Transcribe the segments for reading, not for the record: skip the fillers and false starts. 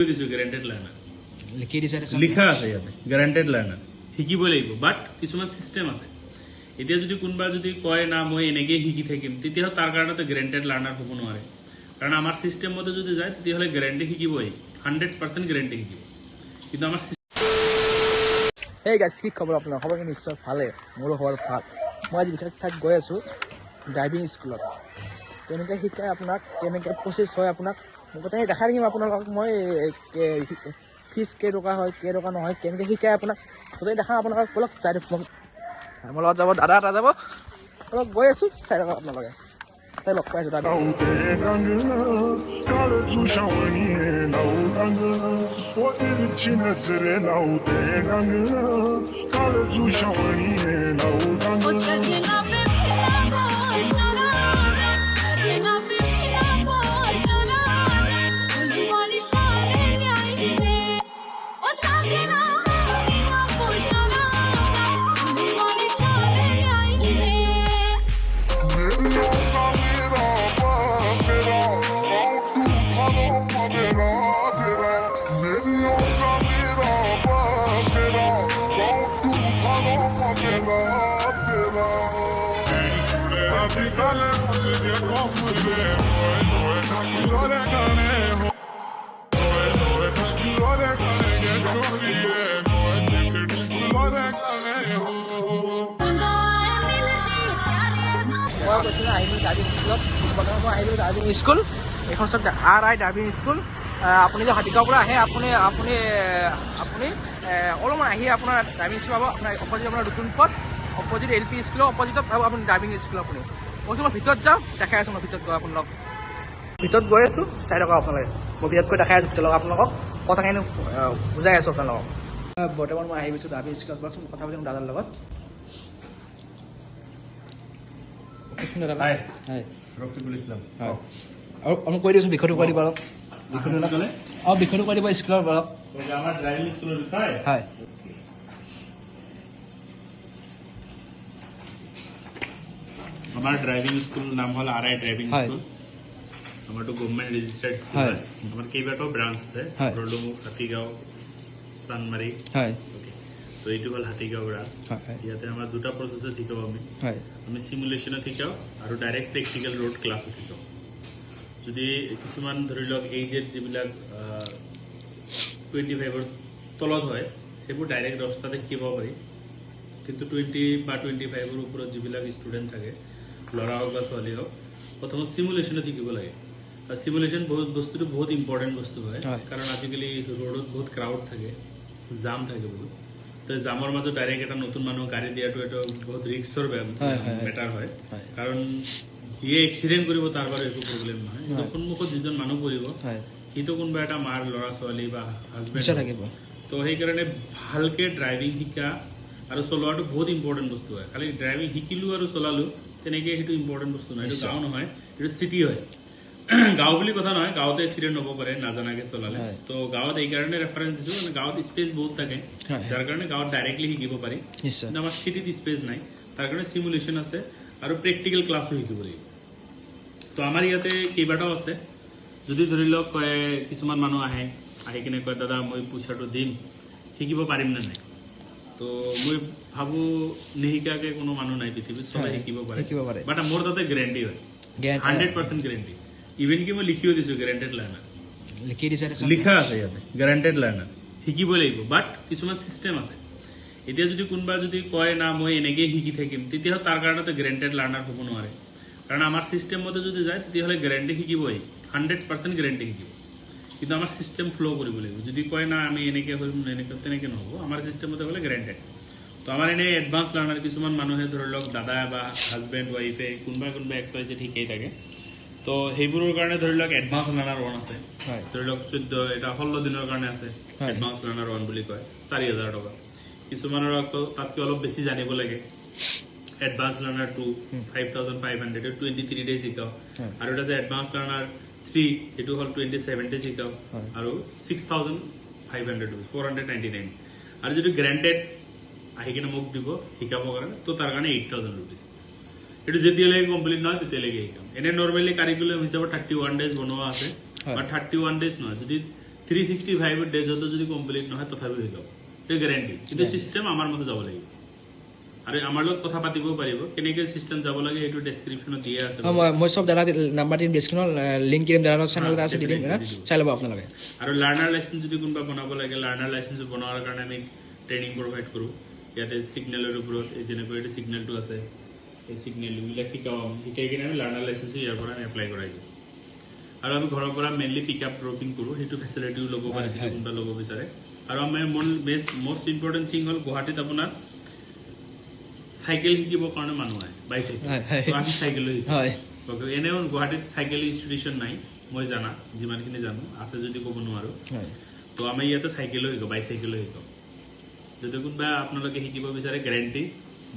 Guaranteed learner লিখা আছে ইয়াতে গ্যারান্টেড লার্নার শিকিব লাগিব বাট কিছুমান সিস্টেম আছে এতিয়া যদি কোনবা যদি কয় না মই এনেকে শিকি থাকিম তেতিয়া তাৰ কাৰণে তো গ্যাৰান্টেড লাৰ্নাৰ হ'ব নোৱাৰে কাৰণ আমাৰ সিস্টেম মতে যদি যায় তেতিয়া হলে গ্যাৰান্টি শিকিবই 100% গ্যাৰান্টি শিকিব কিন্তু আমাৰ Hey guys, কি খবৰ আপোনাৰ খবৰ নিশ্চয় ভালে মোৰো খবৰ ভাল মই আজি বিশেষ ঠাইত গৈ আছো ড্ৰাইভিং স্কুলত কেনেকৈ শিকায় আপোনাক কেনেকৈ প্ৰচেছ হয় আপোনাক মই কথা দেখাই দিম আপোনালোকক মই ফিজ কেইটকা হয় কেইটকা নহয় কেনেকৈ শিকায় আপোনাক গোটেই দেখাম আপোনালোকক অলপ চাই দিম মোৰ লগত যাব দাদা এটা যাব অলপ গৈ আছো চাই থাকক আপোনালোকে তাই লগ পাইছোঁ দাদা ড্ৰাইভিং স্কুল এখন চব RI ড্ৰাইভিং স্কুল আপুনি যে হাতীগাঁৱৰ পৰা আহে আপুনি আপুনি আপুনি অলপমান আহি আপোনাৰ ড্ৰাইভিং স্কুল পাব আপোনাৰ অপজিট আপোনাৰ নতুন পথ অপজিট LP স্কুলৰ অপজিটত পাব আপুনি ড্ৰাইভিং স্কুল আপুনি মই ভিতৰত যাওঁ দেখাই আছোঁ মই ভিতৰত গৈ আপোনালোক ভিতৰত গৈ আছোঁ চাই থাকক আপোনালোকে মই ভিতৰত গৈ দেখাই আছোঁ তেওঁলোকক আপোনালোকক কথাখিনি বুজাই আছোঁ আপোনালোকক বৰ্তমান মই আহি গৈছোঁ ড্ৰাইভিং স্কুলত কথা পাতিম দাদাৰ লগত আৰু আমি কৈ দিছোঁ বিষয়টো কৈ দিব অলপ বিষয়টো কৈ দিব স্কুলৰ অলপ আমাৰ ড্ৰাইভিং স্কুলৰ বিষয় হয় আমাৰ ড্ৰাইভিং স্কুল নাম হ'ল RI ড্ৰাইভিং স্কুল আমাৰটো গভৰ্ণমেণ্ট ৰেজিষ্টাৰ্ড স্কুল হয় আমাৰ কেইবাটাও ব্ৰাঞ্চ আছে ৰলুং হাতীগাঁও চানমাৰী হয় তো এইটো হ'ল হাতীগাঁও ব্ৰাঞ্চ ইয়াতে আমাৰ দুটা প্ৰচেছত শিকাওঁ আমি সিমুলেশ্যনত শিকাওঁ আৰু ডাইৰেক্ট প্ৰেক্টিকেল ৰোড ক্লাছত শিকাওঁ যদি কিছুমান ধৰি লওক এইজেড যিবিলাক 25ৰ তলত হয় সেইবোৰ ডাইৰেক্ট ৰাস্তাতে শিকিব পাৰি কিন্তু 20 বা 25ৰ ওপৰত যিবিলাক ষ্টুডেণ্ট থাকে ল'ৰা হওক বা ছোৱালী হওক প্ৰথমত সিমুলেশ্যনত শিকিব লাগে আৰু সিমুলেশ্যন বস্তুটো বহুত ইম্পৰ্টেণ্ট বস্তু হয় কাৰণ আজিকালি ৰোডত বহুত ক্ৰাউড থাকে জাম থাকে বহুত তো জামৰ মাজত ডাইৰেক্ট এটা নতুন মানুহ গাড়ী দিয়াটো এটা বহুত ৰিস্কৰ মেটাৰ হয় কাৰণ যিয়ে এক্সিডেণ্ট কৰিব তাৰ বাৰু একো প্ৰব্লেম নহয় কিন্তু সন্মুখত যিজন মানুহ পৰিব সিটো কোনোবা এটা মাৰ ল'ৰা ছোৱালী বা হাজবেণ্ড থাকিব তো সেইকাৰণে ভালকে ড্ৰাইভিং শিকা আৰু চলোৱাটো বহুত ইম্পৰ্টেণ্ট বস্তু হয় খালি ড্ৰাইভিং শিকিলো আৰু চলালো তেনেকৈ সেইটো ইম্পৰ্টেণ্ট বস্তু নহয় এইটো গাঁও নহয় এইটো চিটি হয় গাঁও বুলি কথা নহয় গাঁৱতে এক্সিডেণ্ট হ'ব পাৰে নাজানাকে চলালে তো গাঁৱত এইকাৰণে ৰেফাৰেঞ্চ দিছোঁ মানে গাঁৱত স্পেচ বহুত থাকে যাৰ কাৰণে গাঁৱত ডাইৰেক্টলি শিকিব পাৰি কিন্তু আমাৰ চিটিত স্পেচ নাই তাৰ কাৰণে চিমুলেশ্যন আছে আৰু প্ৰেক্টিকেল ক্লাছো শিকিব লাগিব তো আমাৰ ইয়াতে কেইবাটাও আছে যদি ধৰি লওক কিছুমান মানুহ আহি কিনে কয় দাদা মই পইচাটো দিম শিকিব পাৰিম নে নাই তো মই ভাবোঁ নিশিকাকে কোনো মানুহ নাই পৃথিৱীত চবে শিকিব পাৰে বাট মোৰ তাতে গেৰেণ্টি হয় 100% গেৰেণ্টি ইভেন কি মই লিখিও দিছোঁ গ্যাৰান্টেড লাৰ্নাৰ লিখা আছে ইয়াতে গ্যাৰান্টেড লাৰ্নাৰ শিকিব লাগিব বাট কিছুমান চিষ্টেম আছে এতিয়া যদি কোনবা যদি কয় না মই এনেকে শিকি থাকিম তেতিয়া তাৰ কাৰণে তো গ্যাৰান্টেড লাৰ্নাৰ হ'ব নোৱাৰে কাৰণ আমাৰ সিস্টেম মতে যদি যায় তেতিয়া হলে গ্যাৰান্টি শিকিবই 100% গ্যাৰান্টি শিকিব কিন্তু আমাৰ সিস্টেম ফ্লো কৰিব লাগিব যদি কয় না আমি এনেকে কৰিম এনেকে তেনেকে নহব আমাৰ সিস্টেম মতে হলে গ্যাৰান্টেড তো আমাৰ এনে এডভান্স লাৰ্নাৰ কিছুমান মানুহে ধৰি লওক দাদা বা হাজবেণ্ড ওয়াইফে কোনবা XYZ শিকাই থাকে তো সেইবোৰৰ কাৰণে ধৰি লওক এডভান্স লাৰ্নাৰ 1 আছে ধৰি লওক 14 এটা 16 দিনৰ কাৰণে আছে এডভান্স লাৰ্নাৰ 1 বুলি কয় 4000 টকা কিছুমানৰ তাতকৈ অলপ বেছি জানিব লাগে এডভান্স লাৰ্নাৰ 2 5500 23 ডেজ শিকাও আৰু এটা আছে এডভান্স লাৰ্নাৰ 3 এটো হল 27 ডেজ শিকাও আৰু 6500 499 আৰু যদি গ্যাৰান্টেড আহি কিনে মোক দিব শিকাবৰ কাৰণে তো তাৰ কাৰণে 8000 रुपीस এটো যেতিয়ালৈকে কমপ্লিট নহয় তেতিয়ালৈকে শিকাম এনে নৰ্মেলি কাৰিকুলাম হিচাপত 31 ডেজ বনোৱা আছে বা 31 ডেজ নহয় যদি 365 ডেজতো যদি কমপ্লিট নহয় তথাপি হৈ যাব, এইটো গ্যাৰাণ্টি। কিন্তু চিষ্টেম আমাৰ মতে যাব লাগিব আৰু আমাৰ লগত কথা পাতিব পাৰিব। কেনেকৈ চিষ্টেম যাব লাগে এইটো ডেছক্ৰিপশ্যনত দিয়া আছে। মই সব দাদা নাম্বাৰ দিম ডিছক্ৰিপশ্যনত, লিংক দিম, দাদাৰ চেনেল আছে দি দিম, চাই ল'ব আপোনালোকে। আৰু লাৰ্ণাৰ লাইচেঞ্চ যদি কোনোবা বনাব লাগে, লাৰ্ণাৰ লাইচেঞ্চ বনোৱাৰ কাৰণে আমি ট্ৰেইনিং প্ৰভাইড কৰোঁ। ইয়াতে ছিগনেলৰ ওপৰত এই যেনেকৈ এইটো ছিগনেলটো আছে, এই ছিগনেলবিলাক শিকাই কিনে আমি লাৰ্ণাৰ লাইচেঞ্চো ইয়াৰ পৰা আমি এপ্লাই কৰাই দিওঁ। আৰু আমি ঘৰৰ পৰা মেইনলি পিক আপ ড্ৰপিং কৰোঁ, সেইটো ফেচিলিটিও ল'ব পাৰে যদি কোনোবা ল'ব বিচাৰে। আৰু আমাৰ মষ্ট ইম্পৰ্টেণ্ট থিং হ'ল গুৱাহাটীত আপোনাৰ চাইকেল শিকিবৰ কাৰণে মানুহ আহে, বাইচাইকেল, আমি চাইকেলো শিকোঁ। এনেও গুৱাহাটীত চাইকেল ইনষ্টিটিউশ্যন নাই, মই জানা যিমানখিনি জানো, আছে যদি ক'ব নোৱাৰোঁ। তো আমি ইয়াতে চাইকেলো শিকাওঁ, বাইচাইকেলো শিকাওঁ। যদি কোনোবা আপোনালোকে শিকিব বিচাৰে গেৰাণ্টি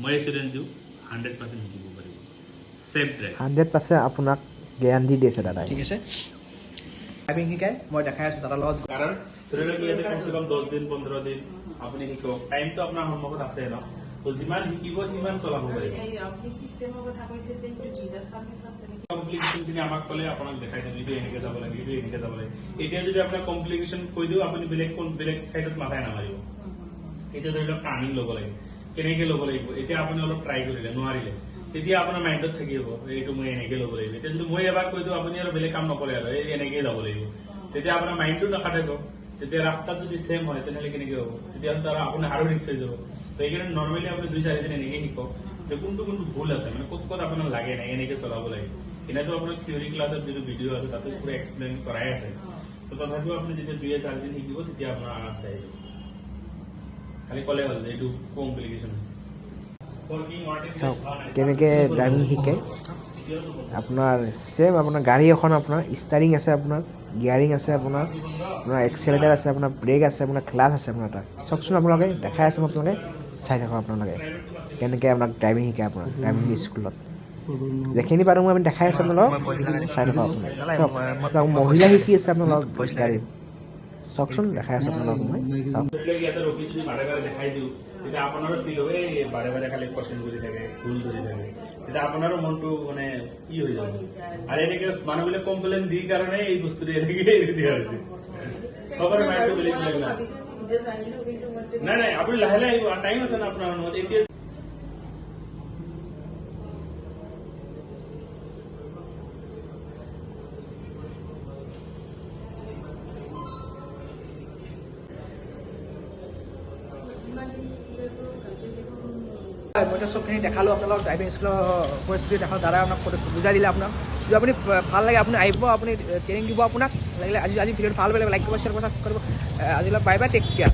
মই এচুৰেঞ্চ দিওঁ 100% শিকিব পাৰিব। ছেফ ড্ৰাইভ 100% আপোনাক গেৰাণ্টি দিছে দাদাই। ঠিক আছে, ড্ৰাইভিং শিকাই মই দেখাই আছোঁ দাদাৰ লগত। কাৰণ ধৰি লওক ইয়াতে কমচে কম 10 দিন 15 দিন আপুনি শিকক, টাইমটো আপোনাৰ সন্মুখত আছে ন, তো যিমান শিকিব সিমান চলাব পাৰিব। কমপ্লিকেশ্যনখিনি আমাক ক'লে আপোনাক দেখাই দিম, এইটো এনেকৈ যাব লাগে, এইটো এনেকৈ যাব লাগে। এতিয়া যদি আপোনাক কমপ্লিকেশ্যন কৈ দিওঁ আপুনি বেলেগ চাইডত মাথাই নামাৰিব। এতিয়া ধৰি লওক টাৰ্ণিং ল'ব লাগে, কেনেকৈ ল'ব লাগিব, এতিয়া আপুনি অলপ ট্ৰাই কৰিলে নোৱাৰিলে, তেতিয়া আপোনাৰ মাইণ্ডত থাকিব এইটো মই এনেকৈ ল'ব লাগিব। এতিয়া যদি মই এবাৰ কৈ দিওঁ আপুনি আৰু বেলেগ কাম নকৰে আৰু এই এনেকৈ যাব লাগিব, তেতিয়া আপোনাৰ মাইণ্ডটো নাখাটিব। তেতিয়া ৰাস্তাত যদি ছেম হয় তেনেহ'লে কেনেকৈ হ'ব, তেতিয়াহ'লে তাৰ আপুনি আৰু ৰিক্স হৈ যাব। তো সেইকাৰণে নৰ্মেলি আপুনি 2-4 দিন এনেকৈ শিকক যে কোনটো ভুল আছে, মানে ক'ত ক'ত আপোনাৰ লাগে নাই, এনেকৈ চলাব লাগে। এনেতো আপোনাৰ থিয়ৰী ক্লাছত যিটো ভিডিঅ' আছে তাতে পুৰা এক্সপ্লেইন কৰাই আছে। তো তথাপিও আপুনি যেতিয়া 2-4 দিন শিকিব তেতিয়া আপোনাৰ আৰামছে আহি যাব। খালি ক'লে হ'ল যে এইটো কমপ্লিকেশ্যন আছে। চাওক কেনেকৈ ড্ৰাইভিং শিকে আপোনাৰ। ছেম আপোনাৰ গাড়ী এখন আপোনাৰ ষ্টাৰিং আছে, আপোনাৰ গিয়াৰিং আছে, আপোনাৰ এক্সেলেটাৰ আছে, আপোনাৰ ব্ৰেক আছে, আপোনাৰ ক্লাছ আছে, আপোনাৰ তাত চাওকচোন আপোনালোকে দেখাই আছোঁ, আপোনালোকে চাই থাকক আপোনালোকে কেনেকৈ আপোনাক ড্ৰাইভিং শিকায় আপোনাৰ ড্ৰাইভিং স্কুলত। যিখিনি পাৰোঁ মই আমি দেখাই আছোঁ আপোনালোকক, চাই থাকক আপোনালোকে। চাওক মহিলা শিকি আছে আপোনালোকক গাড়ীত, চাওকচোন দেখাই আছোঁ আপোনালোকক মই। চাওক ইয়াতে ৰখি যদি বাৰে বাৰে দেখাই দিওঁ তেতিয়া আপোনাৰো ফিল হ'ব এই বাৰে বাৰে খালি কোৱেশ্যন কৰি থাকে, ভুল ধৰি থাকে, তেতিয়া আপোনাৰো মনটো মানে কি হৈ যাব। আৰু এনেকে মানুহবিলাক কমপ্লেইন দি কাৰণে এই বস্তুটো এনেকে এৰি দিয়া হৈছে। চবৰে মাইণ্ডটো বেলেগ বেলেগ না। নাই আপুনি লাহে লাহে আহিব, টাইম আছে না আপোনাৰ মনত। এতিয়া মইতো চবখিনি দেখালোঁ আপোনালোক, ড্ৰাইভিং স্কুলৰ পৰিস্থিতি দেখালোঁ, দাদাই আপোনাক বুজাই দিলে। আপোনাক যদি আপুনি ভাল লাগে আপুনি আহিব, আপুনি ট্ৰেইনিং দিব আপোনাক লাগিলে। আজি ভিডিঅ'টো ভাল পালে লাইক কৰিব, শ্বেয়াৰ কৰিব। আজিলৈ বাই বাই, টেক কেয়াৰ।